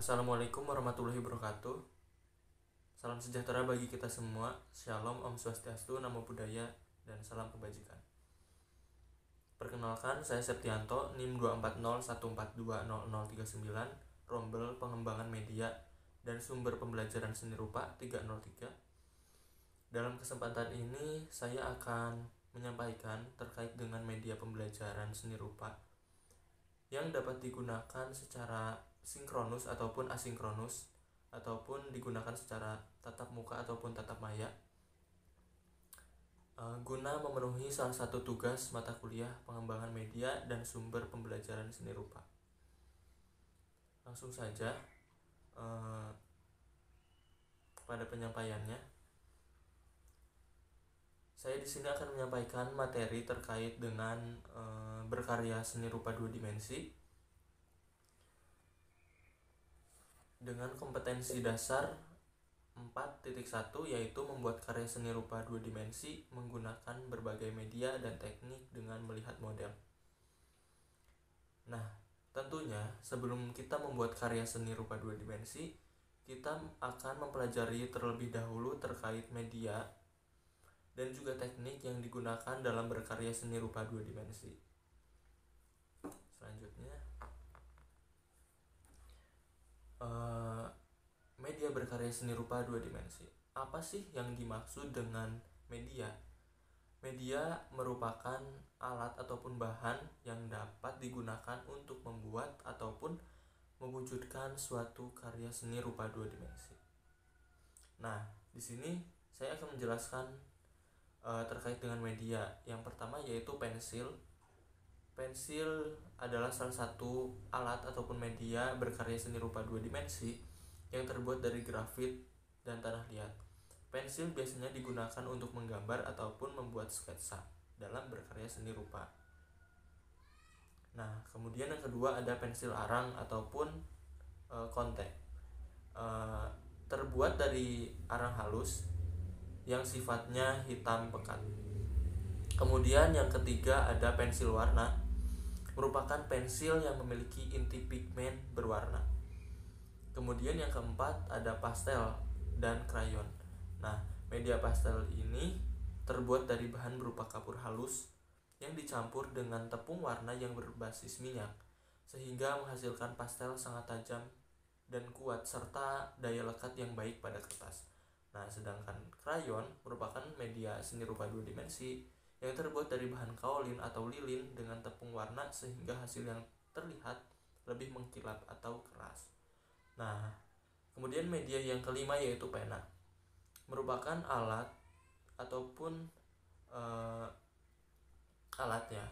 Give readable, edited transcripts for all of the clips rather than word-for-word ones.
Assalamualaikum warahmatullahi wabarakatuh. Salam sejahtera bagi kita semua. Shalom, Om Swastiastu, Namo Buddhaya, dan salam kebajikan. Perkenalkan, saya Septianto, NIM 24014200039, Rombel Pengembangan Media dan Sumber Pembelajaran Seni Rupa 303. Dalam kesempatan ini, saya akan menyampaikan terkait dengan media pembelajaran seni rupa yang dapat digunakan secara sinkronus ataupun asinkronus, ataupun digunakan secara tatap muka ataupun tatap maya, guna memenuhi salah satu tugas mata kuliah pengembangan media dan sumber pembelajaran seni rupa. Langsung saja pada penyampaiannya. Saya di sini akan menyampaikan materi terkait dengan berkarya seni rupa 2 dimensi dengan kompetensi dasar 4.1, yaitu membuat karya seni rupa 2 dimensi menggunakan berbagai media dan teknik dengan melihat model. Nah, tentunya sebelum kita membuat karya seni rupa 2 dimensi, kita akan mempelajari terlebih dahulu terkait media dan juga teknik yang digunakan dalam berkarya seni rupa 2 dimensi. Selanjutnya, media berkarya seni rupa 2 dimensi. Apa sih yang dimaksud dengan media? Media merupakan alat ataupun bahan yang dapat digunakan untuk membuat ataupun mewujudkan suatu karya seni rupa 2 dimensi. Nah, di sini saya akan menjelaskan terkait dengan media. Yang pertama yaitu pensil. Pensil adalah salah satu alat ataupun media berkarya seni rupa 2 dimensi yang terbuat dari grafit dan tanah liat. Pensil biasanya digunakan untuk menggambar ataupun membuat sketsa dalam berkarya seni rupa. Nah, kemudian yang kedua ada pensil arang ataupun kontek. Terbuat dari arang halus yang sifatnya hitam pekat. Kemudian yang ketiga ada pensil warna, merupakan pensil yang memiliki inti pigmen berwarna. Kemudian yang keempat ada pastel dan krayon. Nah, media pastel ini terbuat dari bahan berupa kapur halus yang dicampur dengan tepung warna yang berbasis minyak, sehingga menghasilkan pastel sangat tajam dan kuat serta daya lekat yang baik pada kertas. Nah, sedangkan krayon merupakan media seni rupa 2 dimensi yang terbuat dari bahan kaolin atau lilin dengan tepung warna sehingga hasil yang terlihat lebih mengkilap atau keras. Nah, kemudian media yang kelima yaitu pena. Merupakan alat ataupun alatnya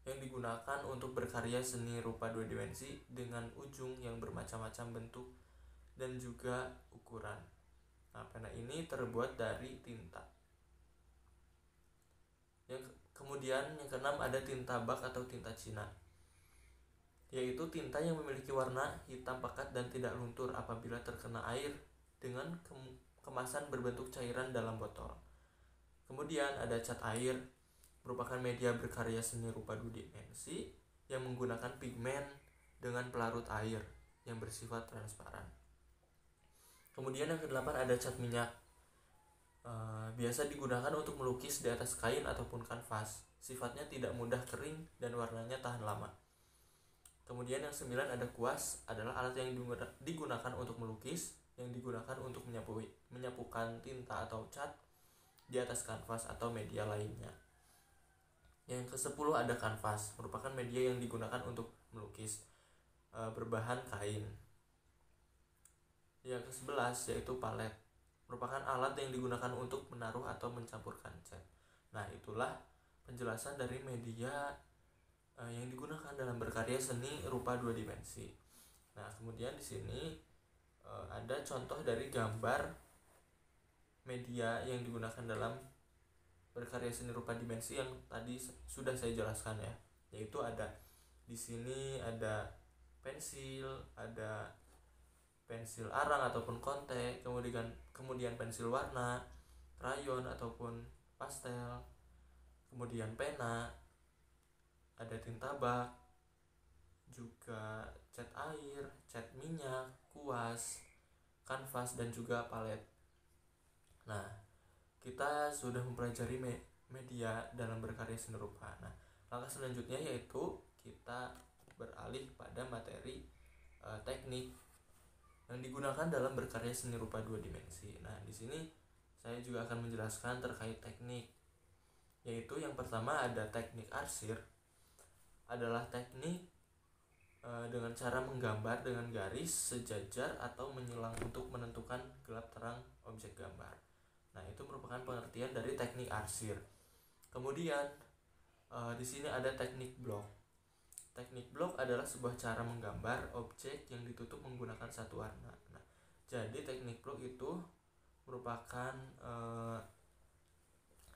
yang digunakan untuk berkarya seni rupa 2 dimensi dengan ujung yang bermacam-macam bentuk dan juga ukuran. Nah, pena ini terbuat dari tinta. Kemudian yang keenam ada tinta bak atau tinta Cina, yaitu tinta yang memiliki warna hitam pekat dan tidak luntur apabila terkena air dengan kemasan berbentuk cairan dalam botol. Kemudian ada cat air, merupakan media berkarya seni rupa 2 dimensi yang menggunakan pigmen dengan pelarut air yang bersifat transparan. Kemudian yang kedelapan ada cat minyak. Biasa digunakan untuk melukis di atas kain ataupun kanvas. Sifatnya tidak mudah kering dan warnanya tahan lama. Kemudian yang 9 ada kuas, adalah alat yang digunakan untuk melukis, yang digunakan untuk menyapukan tinta atau cat di atas kanvas atau media lainnya. Yang ke-10 ada kanvas, merupakan media yang digunakan untuk melukis berbahan kain. Yang ke-11 yaitu palet, merupakan alat yang digunakan untuk menaruh atau mencampurkan cat. Nah, itulah penjelasan dari media yang digunakan dalam berkarya seni rupa 2 dimensi. Nah, kemudian di sini ada contoh dari gambar media yang digunakan dalam berkarya seni rupa dimensi yang tadi sudah saya jelaskan ya. Yaitu ada di sini ada pensil, ada pensil arang ataupun kontek, kemudian pensil warna, krayon ataupun pastel, kemudian pena, ada tinta bak, juga cat air, cat minyak, kuas, kanvas, dan juga palet. Nah, kita sudah mempelajari media dalam berkarya seni rupa. Nah, langkah selanjutnya yaitu kita beralih pada materi teknik yang digunakan dalam berkarya seni rupa 2 dimensi. Nah, di sini saya juga akan menjelaskan terkait teknik, yaitu yang pertama ada teknik arsir, adalah teknik dengan cara menggambar dengan garis sejajar atau menyelang untuk menentukan gelap terang objek gambar. Nah, itu merupakan pengertian dari teknik arsir. Kemudian di sini ada teknik blok. Teknik blok adalah sebuah cara menggambar objek yang ditutup menggunakan satu warna. Nah, jadi teknik blok itu merupakan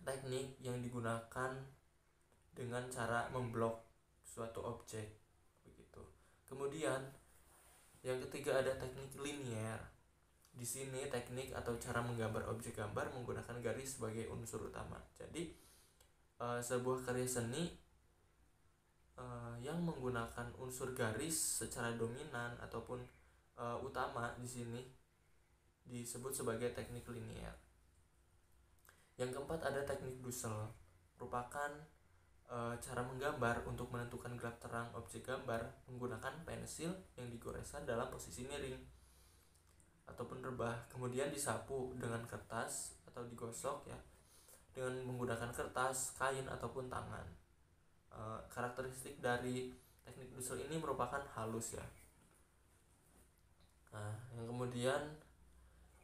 teknik yang digunakan dengan cara memblok suatu objek begitu. Kemudian yang ketiga ada teknik linier. Di sini teknik atau cara menggambar objek gambar menggunakan garis sebagai unsur utama. Jadi sebuah karya seni yang menggunakan unsur garis secara dominan ataupun utama di sini disebut sebagai teknik linier. Yang keempat ada teknik Dussel, merupakan cara menggambar untuk menentukan gelap terang objek gambar menggunakan pensil yang digoreskan dalam posisi miring ataupun rebah, kemudian disapu dengan kertas atau digosok ya dengan menggunakan kertas, kain ataupun tangan. Karakteristik dari teknik Dussel ini merupakan halus ya. Nah,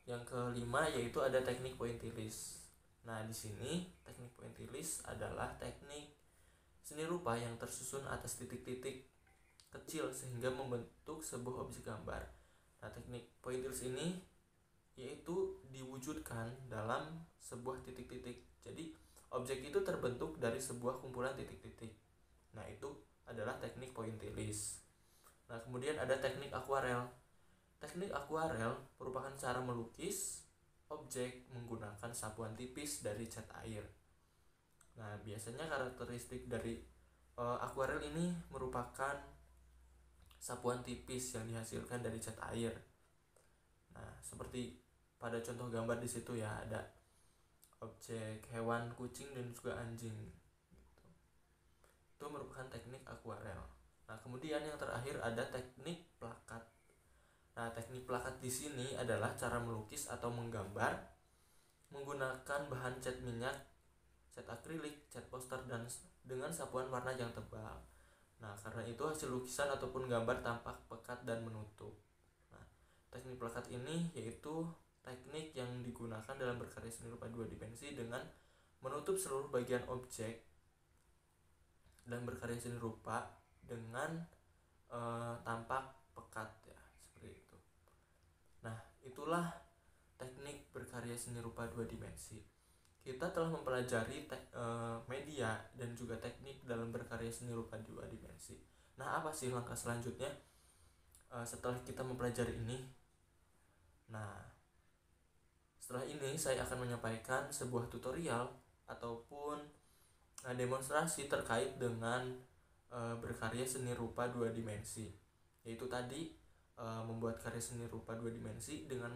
yang kelima yaitu ada teknik pointillis. Nah, di sini teknik pointillis adalah teknik seni rupa yang tersusun atas titik-titik kecil sehingga membentuk sebuah objek gambar. Nah, teknik pointillis ini yaitu diwujudkan dalam sebuah titik-titik. Jadi, objek itu terbentuk dari sebuah kumpulan titik-titik. Nah, itu adalah teknik pointillis. Nah, kemudian ada teknik akuarel. Teknik akuarel merupakan cara melukis objek menggunakan sapuan tipis dari cat air. Nah, biasanya karakteristik dari akuarel ini merupakan sapuan tipis yang dihasilkan dari cat air. Nah, seperti pada contoh gambar di situ ya, ada objek hewan kucing dan juga anjing gitu. Itu merupakan teknik akuarel. Nah, kemudian yang terakhir ada teknik plakat. Nah, teknik plakat di sini adalah cara melukis atau menggambar menggunakan bahan cat minyak, cat akrilik, cat poster dan dengan sapuan warna yang tebal. Nah, karena itu hasil lukisan ataupun gambar tampak pekat dan menutup. Nah, teknik plakat ini yaitu teknik yang digunakan dalam berkarya seni rupa 2 dimensi dengan menutup seluruh bagian objek dan berkarya seni rupa dengan tampak pekat ya, seperti itu. Nah, itulah teknik berkarya seni rupa 2 dimensi. Kita telah mempelajari media dan juga teknik dalam berkarya seni rupa 2 dimensi. Nah, apa sih langkah selanjutnya setelah kita mempelajari ini? Nah, setelah ini saya akan menyampaikan sebuah tutorial ataupun demonstrasi terkait dengan berkarya seni rupa 2 dimensi. Yaitu tadi membuat karya seni rupa 2 dimensi dengan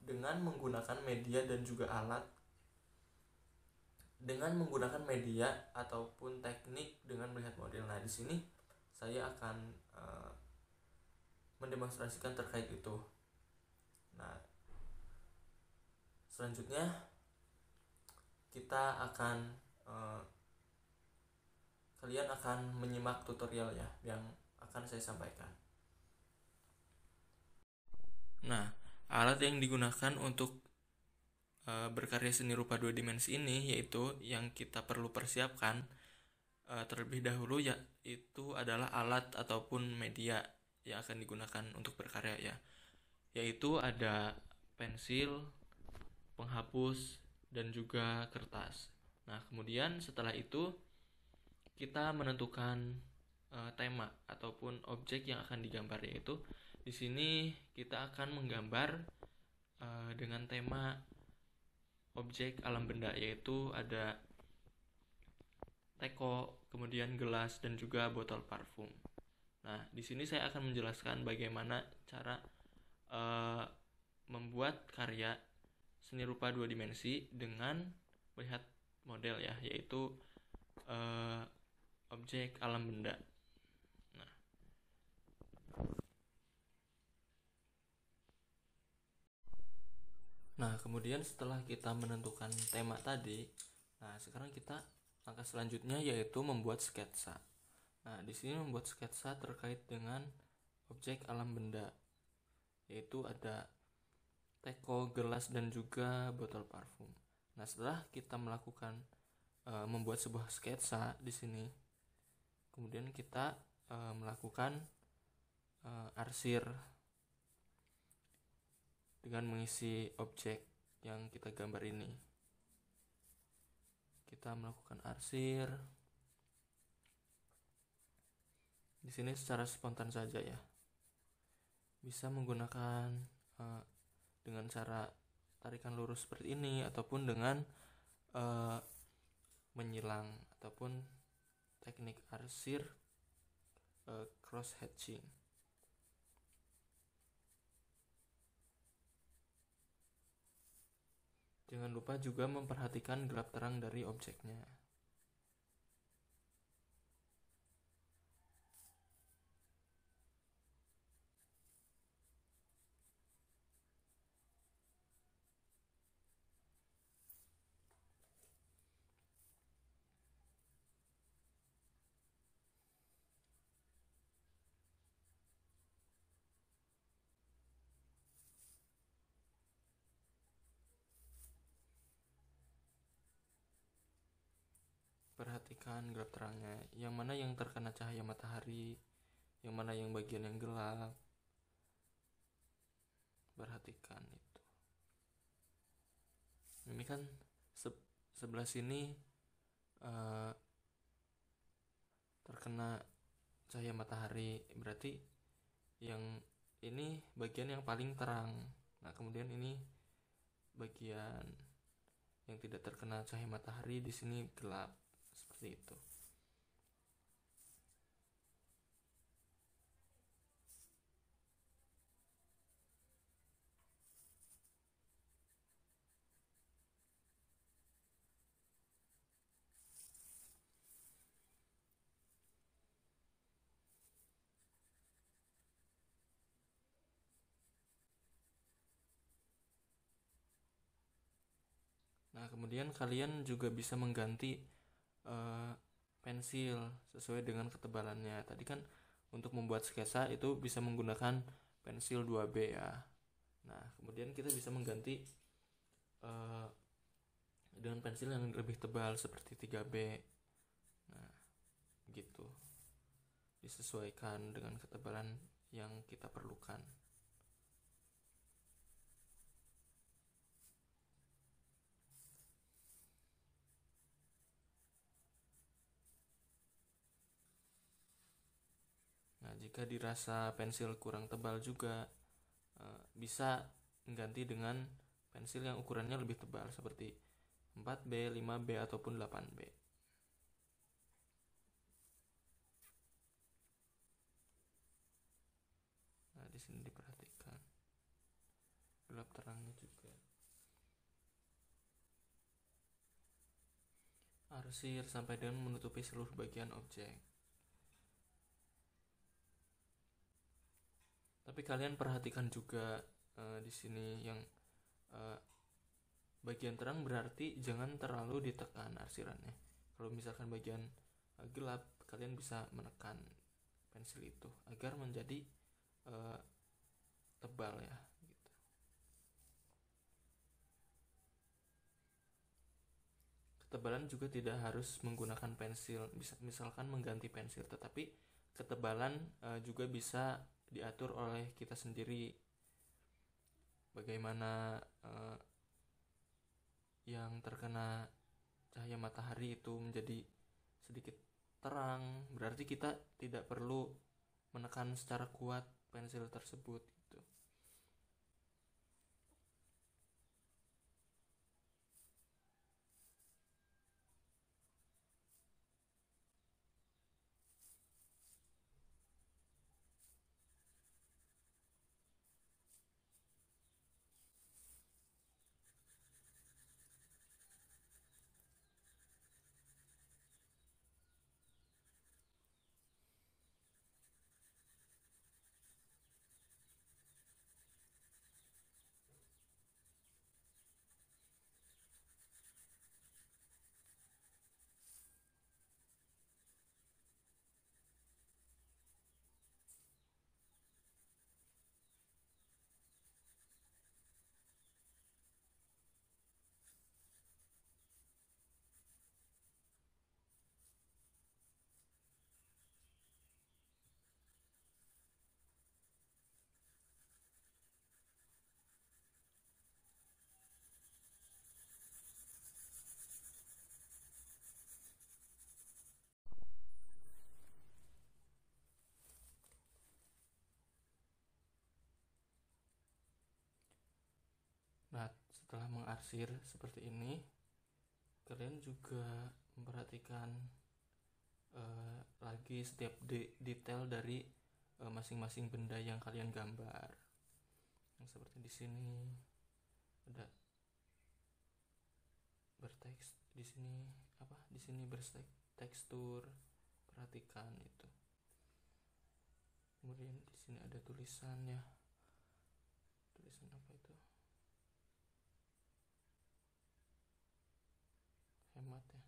dengan menggunakan media dan juga alat, dengan menggunakan media ataupun teknik dengan melihat model. Nah, di sini saya akan mendemonstrasikan terkait itu. Nah, selanjutnya kita akan kalian akan menyimak tutorial ya yang akan saya sampaikan. Nah, alat yang digunakan untuk berkarya seni rupa 2 dimensi ini yaitu yang kita perlu persiapkan terlebih dahulu yaitu adalah alat ataupun media yang akan digunakan untuk berkarya ya. Yaitu ada pensil, penghapus, dan juga kertas. Nah, kemudian setelah itu kita menentukan tema ataupun objek yang akan digambar, yaitu di sini kita akan menggambar dengan tema objek alam benda, yaitu ada teko, kemudian gelas dan juga botol parfum. Nah, di sini saya akan menjelaskan bagaimana cara membuat karya seni rupa dua dimensi dengan melihat model ya, yaitu objek alam benda. Nah, kemudian setelah kita menentukan tema tadi, nah sekarang kita langkah selanjutnya yaitu membuat sketsa. Nah, di sini membuat sketsa terkait dengan objek alam benda, yaitu ada teko, gelas, dan juga botol parfum. Nah, setelah kita melakukan membuat sebuah sketsa di sini, kemudian kita melakukan arsir dengan mengisi objek yang kita gambar ini. Kita melakukan arsir di sini secara spontan saja ya. Bisa menggunakan dengan cara tarikan lurus seperti ini, ataupun dengan menyilang, ataupun teknik arsir cross hatching. Jangan lupa juga memperhatikan gelap terang dari objeknya. Perhatikan gelap terangnya, yang mana yang terkena cahaya matahari, yang mana yang bagian yang gelap. Perhatikan itu. Ini kan sebelah sini terkena cahaya matahari, berarti yang ini bagian yang paling terang. Nah, kemudian ini bagian yang tidak terkena cahaya matahari, di sini gelap, seperti itu. Nah, kemudian kalian juga bisa mengganti pensil sesuai dengan ketebalannya. Tadi kan untuk membuat sketsa itu bisa menggunakan pensil 2B ya. Nah, kemudian kita bisa mengganti dengan pensil yang lebih tebal seperti 3B. Nah, gitu. Disesuaikan dengan ketebalan yang kita perlukan. Nah, jika dirasa pensil kurang tebal juga bisa mengganti dengan pensil yang ukurannya lebih tebal seperti 4B, 5B, ataupun 8B. Nah, di sini diperhatikan gelap terangnya juga. Arsir sampai dengan menutupi seluruh bagian objek. Tapi kalian perhatikan juga di sini yang bagian terang berarti jangan terlalu ditekan arsirannya. Kalau misalkan bagian gelap, kalian bisa menekan pensil itu agar menjadi tebal ya gitu. Ketebalan juga tidak harus menggunakan pensil, misalkan mengganti pensil, tetapi ketebalan juga bisa diatur oleh kita sendiri. Bagaimana yang terkena cahaya matahari itu menjadi sedikit terang, berarti kita tidak perlu menekan secara kuat pensil tersebut gitu. setelah mengarsir seperti ini, kalian juga memperhatikan lagi setiap detail dari masing-masing benda yang kalian gambar. Yang seperti di sini ada berteks, di sini bertekstur, perhatikan itu. Kemudian di sini ada tulisannya. Tulisan apa itu? Hemat ya.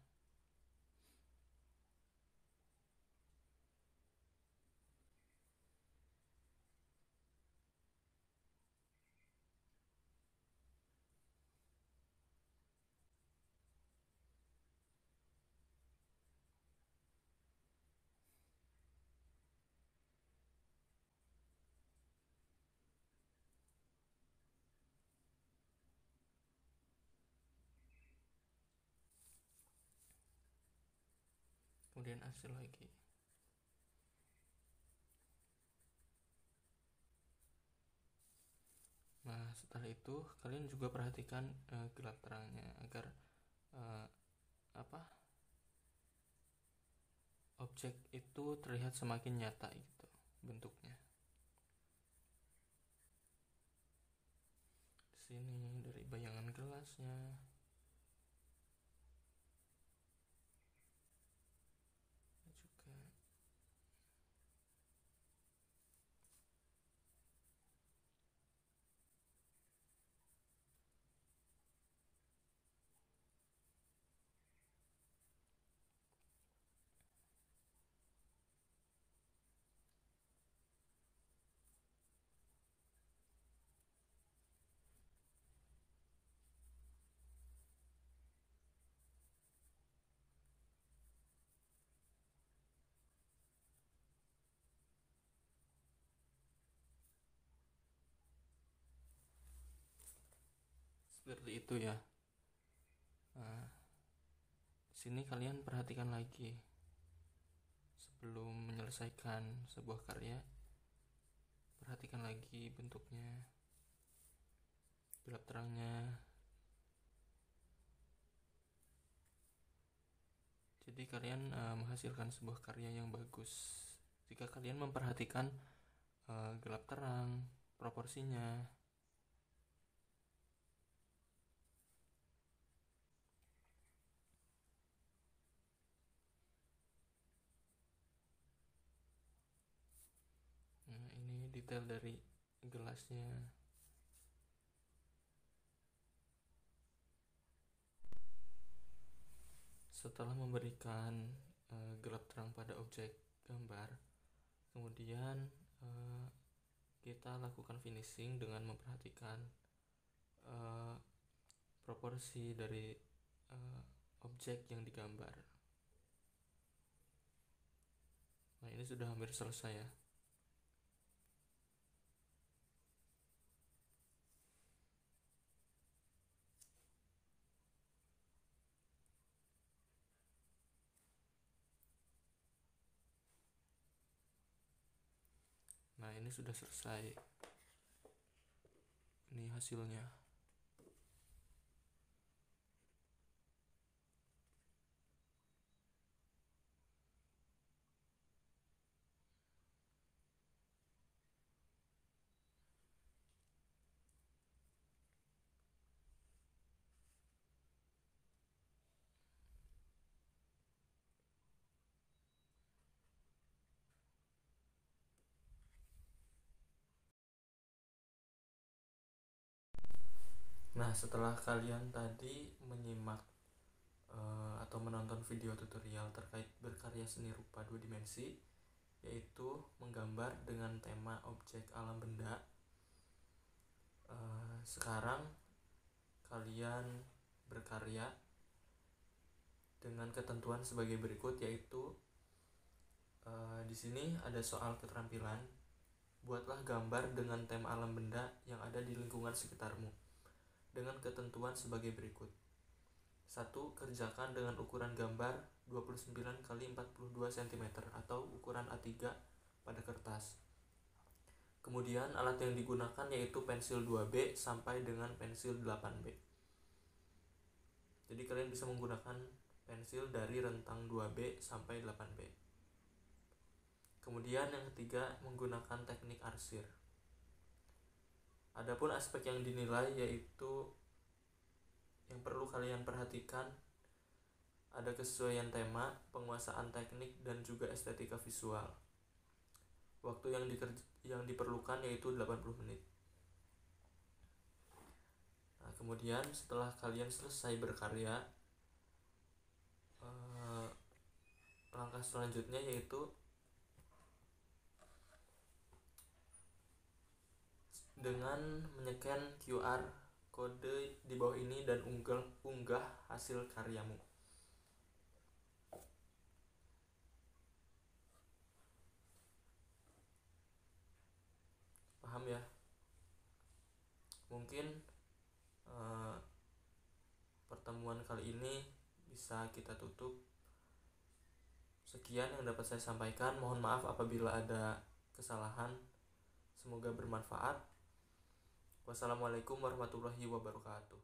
Kemudian arsir lagi. Nah, setelah itu kalian juga perhatikan gelap terangnya agar objek itu terlihat semakin nyata gitu bentuknya. Di sini dari bayangan gelasnya. Juga seperti itu ya. Nah, sini kalian perhatikan lagi sebelum menyelesaikan sebuah karya. Perhatikan lagi bentuknya, gelap terangnya. Jadi kalian menghasilkan sebuah karya yang bagus jika kalian memperhatikan gelap terang, proporsinya. Nah, ini detail dari gelasnya. Setelah memberikan gelap terang pada objek gambar, kemudian kita lakukan finishing dengan memperhatikan proporsi dari objek yang digambar. Nah, ini sudah hampir selesai ya. Nah, ini sudah selesai. Ini hasilnya. Nah, setelah kalian tadi menyimak atau menonton video tutorial terkait berkarya seni rupa 2 dimensi, yaitu menggambar dengan tema objek alam benda, sekarang kalian berkarya dengan ketentuan sebagai berikut, yaitu di sini ada soal keterampilan. Buatlah gambar dengan tema alam benda yang ada di lingkungan sekitarmu dengan ketentuan sebagai berikut. 1. Kerjakan dengan ukuran gambar 29 x 42 cm atau ukuran A3 pada kertas. Kemudian alat yang digunakan yaitu pensil 2B sampai dengan pensil 8B. Jadi kalian bisa menggunakan pensil dari rentang 2B sampai 8B. Kemudian yang ketiga, menggunakan teknik arsir. Adapun aspek yang dinilai yaitu yang perlu kalian perhatikan ada kesesuaian tema, penguasaan teknik, dan juga estetika visual. Waktu yang diperlukan yaitu 80 menit. Nah, kemudian setelah kalian selesai berkarya, langkah selanjutnya yaitu dengan menyekan QR kode di bawah ini dan unggah hasil karyamu. Paham ya? Mungkin pertemuan kali ini bisa kita tutup. Sekian yang dapat saya sampaikan. Mohon maaf apabila ada kesalahan. Semoga bermanfaat. Wassalamualaikum warahmatullahi wabarakatuh.